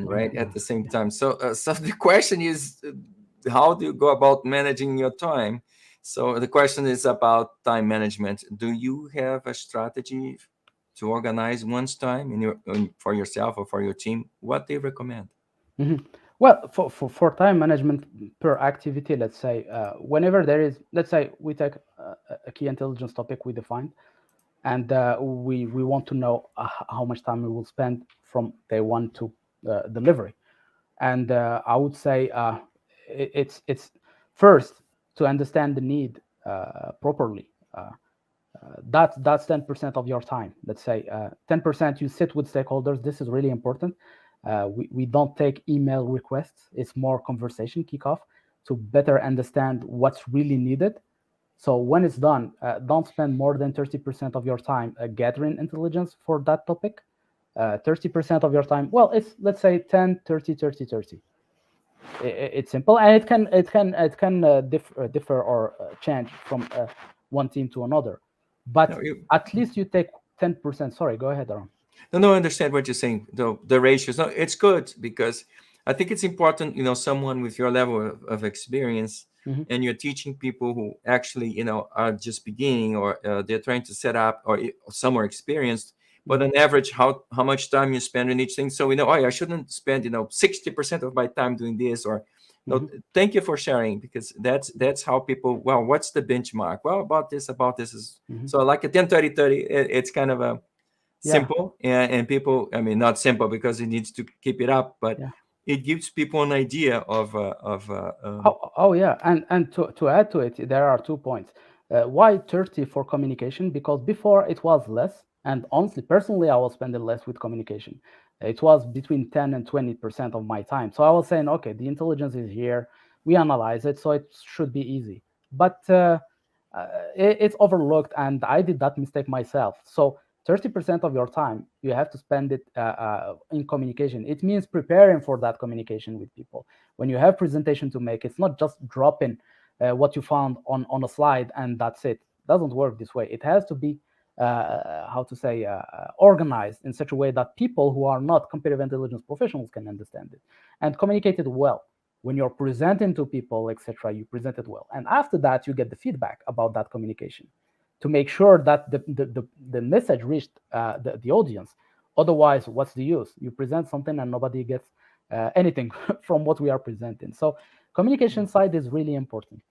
right? At the same time. So the question is, how do you go about managing your time? So the question is about time management. Do you have a strategy to organize one's time for yourself or for your team? What do you recommend? Mhm. Well, for time management per activity, let's say, whenever there is, let's say we take a key intelligence topic we defined, and we want to know how much time we will spend from day one to delivery. And I would say it's first to understand the need properly. That's 10% of your time. Let's say 10% you sit with stakeholders. This is really important. We don't take email requests. It's more conversation kickoff to better understand what's really needed. So when it's done, don't spend more than 30% of your time gathering intelligence for that topic. 30% of your time, well, it's, let's say, 10, 30, 30, 30. It's simple, and it can differ or change from one team to another, No, but at least you take 10%. Sorry, go ahead, Aaron. no, I understand what you're saying. The ratios. No, it's good because I think it's important. Someone with your level of experience, Hmm. and you're teaching people who actually, are just beginning, or they're trying to set up, or some are experienced. But Hmm. on average, how much time you spend on each thing. So we know, oh, I shouldn't spend 60% of my time doing this, or no. Hmm. Thank you for sharing, because that's how people. Well, what's the benchmark? Well, about this is Hmm. so like a 10-30-30. It's kind of a Yeah, simple, and people, I mean, not simple because it needs to keep it up, but yeah. it gives people an idea Oh yeah, and to add to it, there are 2 points. Why 30 for communication? Because before it was less, and honestly, personally, I was spending less with communication. It was between 10 and 20% of my time. So I was saying, okay, the intelligence is here, we analyze it, so it should be easy. But it's overlooked, and I did that mistake myself. So 30% of your time you have to spend it in communication. It means preparing for that communication with people. When you have presentation to make, it's not just dropping what you found on a slide and that's it. It doesn't work this way. It has to be how to say organized in such a way that people who are not competitive intelligence professionals can understand it and communicate it well. When you're presenting to people, etc., you present it well, and after that you get the feedback about that communication to make sure that the message reached the audience. Otherwise, what's the use? You present something and nobody gets anything from what we are presenting. So communication side is really important.